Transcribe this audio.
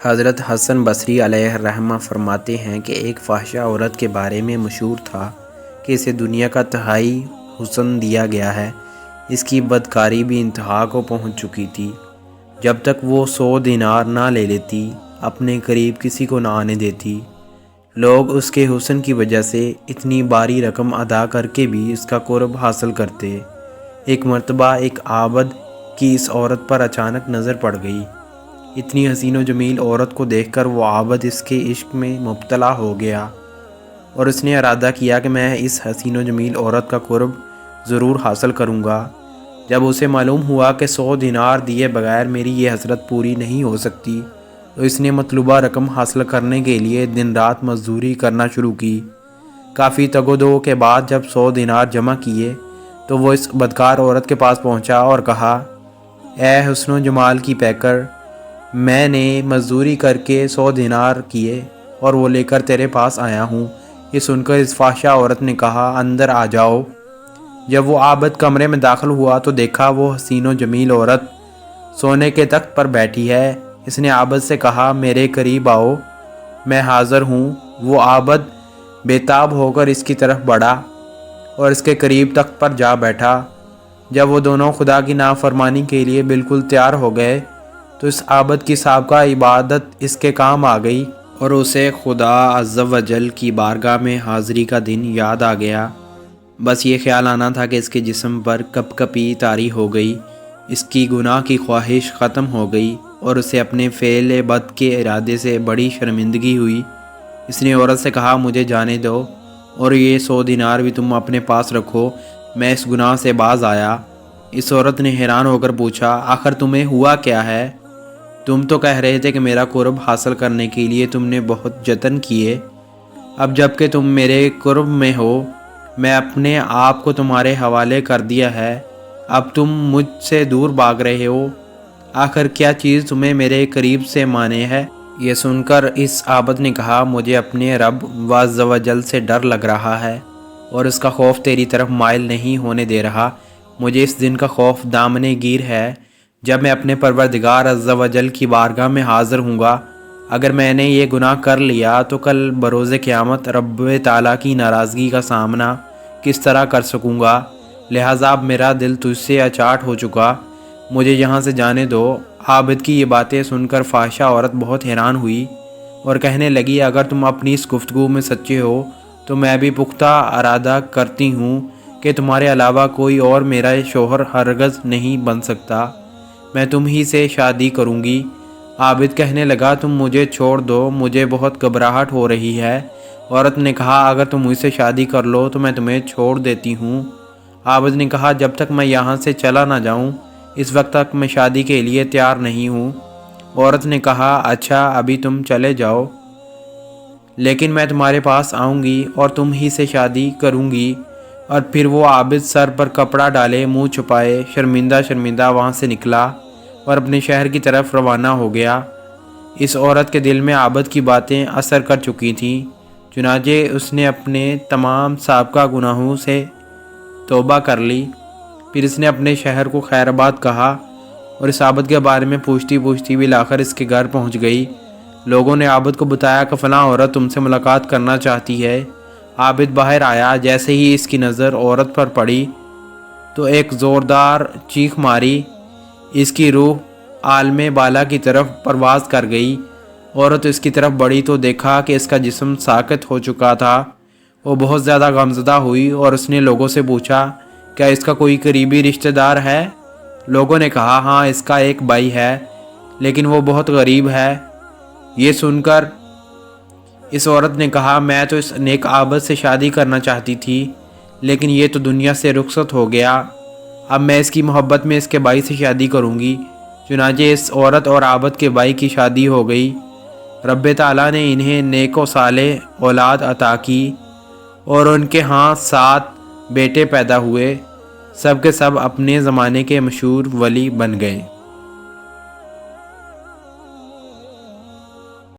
حضرت حسن بصری علیہ الرحمہ فرماتے ہیں کہ ایک فاحشہ عورت کے بارے میں مشہور تھا کہ اسے دنیا کا تہائی حسن دیا گیا ہے۔ اس کی بدکاری بھی انتہا کو پہنچ چکی تھی۔ جب تک وہ 100 دینار نہ لے لیتی، اپنے قریب کسی کو نہ آنے دیتی۔ لوگ اس کے حسن کی وجہ سے اتنی باری رقم ادا کر کے بھی اس کا قرب حاصل کرتے۔ ایک مرتبہ ایک عابد کی اس عورت پر اچانک نظر پڑ گئی۔ اتنی حسین و جمیل عورت کو دیکھ کر وہ عابد اس کے عشق میں مبتلا ہو گیا اور اس نے ارادہ کیا کہ میں اس حسین و جمیل عورت کا قرب ضرور حاصل کروں گا۔ جب اسے معلوم ہوا کہ 100 دینار دیے بغیر میری یہ حسرت پوری نہیں ہو سکتی، تو اس نے مطلوبہ رقم حاصل کرنے کے لیے دن رات مزدوری کرنا شروع کی۔ کافی تگ و دو کے بعد جب 100 دینار جمع کیے تو وہ اس بدکار عورت کے پاس پہنچا اور کہا، اے حسن و جمال کی پیکر، میں نے مزدوری کر کے 100 دینار کیے اور وہ لے کر تیرے پاس آیا ہوں۔ یہ سن کر اس فاحشہ عورت نے کہا، اندر آ جاؤ۔ جب وہ عابد کمرے میں داخل ہوا تو دیکھا وہ حسین و جمیل عورت سونے کے تخت پر بیٹھی ہے۔ اس نے عابد سے کہا، میرے قریب آؤ، میں حاضر ہوں۔ وہ عابد بے تاب ہو کر اس کی طرف بڑھا اور اس کے قریب تخت پر جا بیٹھا۔ جب وہ دونوں خدا کی نافرمانی کے لیے بالکل تیار ہو گئے تو اس عابد کی سابقہ عبادت اس کے کام آ گئی اور اسے خدا عز و جل کی بارگاہ میں حاضری کا دن یاد آ گیا۔ بس یہ خیال آنا تھا کہ اس کے جسم پر کپ کپی طاری ہو گئی، اس کی گناہ کی خواہش ختم ہو گئی اور اسے اپنے فعل بد کے ارادے سے بڑی شرمندگی ہوئی۔ اس نے عورت سے کہا، مجھے جانے دو اور یہ 100 دینار بھی تم اپنے پاس رکھو، میں اس گناہ سے باز آیا۔ اس عورت نے حیران ہو کر پوچھا، آخر تمہیں ہوا کیا ہے؟ تم تو کہہ رہے تھے کہ میرا قرب حاصل کرنے کے لیے تم نے بہت جتن کیے، اب جب کہ تم میرے قرب میں ہو، میں اپنے آپ کو تمہارے حوالے کر دیا ہے، اب تم مجھ سے دور بھاگ رہے ہو، آخر کیا چیز تمہیں میرے قریب سے مانے ہے؟ یہ سن کر اس عابد نے کہا، مجھے اپنے رب عز و جل سے ڈر لگ رہا ہے اور اس کا خوف تیری طرف مائل نہیں ہونے دے رہا۔ مجھے اس دن کا خوف دامنے گیر ہے جب میں اپنے پروردگار عز و جل کی بارگاہ میں حاضر ہوں گا۔ اگر میں نے یہ گناہ کر لیا تو کل بروز قیامت رب تعالیٰ کی ناراضگی کا سامنا کس طرح کر سکوں گا؟ لہٰذا اب میرا دل تجھ سے اچاٹ ہو چکا، مجھے یہاں سے جانے دو۔ عابد کی یہ باتیں سن کر فاحشہ عورت بہت حیران ہوئی اور کہنے لگی، اگر تم اپنی اس گفتگو میں سچے ہو تو میں بھی پختہ ارادہ کرتی ہوں کہ تمہارے علاوہ کوئی اور میرا شوہر ہرگز نہیں بن سکتا، میں تم ہی سے شادی کروں گی۔ عابد کہنے لگا، تم مجھے چھوڑ دو، مجھے بہت گھبراہٹ ہو رہی ہے۔ عورت نے کہا، اگر تم مجھ سے شادی کر لو تو میں تمہیں چھوڑ دیتی ہوں۔ عابد نے کہا، جب تک میں یہاں سے چلا نہ جاؤں اس وقت تک میں شادی کے لیے تیار نہیں ہوں۔ عورت نے کہا، اچھا ابھی تم چلے جاؤ، لیکن میں تمہارے پاس آؤں گی اور تم ہی سے شادی کروں گی۔ اور پھر وہ عابد سر پر کپڑا ڈالے، منہ چھپائے، شرمندہ شرمندہ وہاں سے نکلا اور اپنے شہر کی طرف روانہ ہو گیا۔ اس عورت کے دل میں عابد کی باتیں اثر کر چکی تھیں، چنانچہ اس نے اپنے تمام سابقہ گناہوں سے توبہ کر لی۔ پھر اس نے اپنے شہر کو خیر آباد کہا اور اس عابد کے بارے میں پوچھتی پوچھتی بالآخر اس کے گھر پہنچ گئی۔ لوگوں نے عابد کو بتایا کہ فلاں عورت تم سے ملاقات کرنا چاہتی ہے۔ عابد باہر آیا، جیسے ہی اس کی نظر عورت پر پڑی تو ایک زوردار چیخ ماری، اس کی روح عالم بالا کی طرف پرواز کر گئی۔ عورت اس کی طرف بڑھی تو دیکھا کہ اس کا جسم ساکت ہو چکا تھا۔ وہ بہت زیادہ غمزدہ ہوئی اور اس نے لوگوں سے پوچھا، کیا اس کا کوئی قریبی رشتہ دار ہے؟ لوگوں نے کہا، ہاں اس کا ایک بھائی ہے، لیکن وہ بہت غریب ہے۔ یہ سن کر اس عورت نے کہا، میں تو اس نیک عابد سے شادی کرنا چاہتی تھی، لیکن یہ تو دنیا سے رخصت ہو گیا، اب میں اس کی محبت میں اس کے بھائی سے شادی کروں گی۔ چنانچہ اس عورت اور عابد کے بھائی کی شادی ہو گئی۔ رب تعالیٰ نے انہیں نیک و صالح اولاد عطا کی اور ان کے ہاں 7 بیٹے پیدا ہوئے، سب کے سب اپنے زمانے کے مشہور ولی بن گئے۔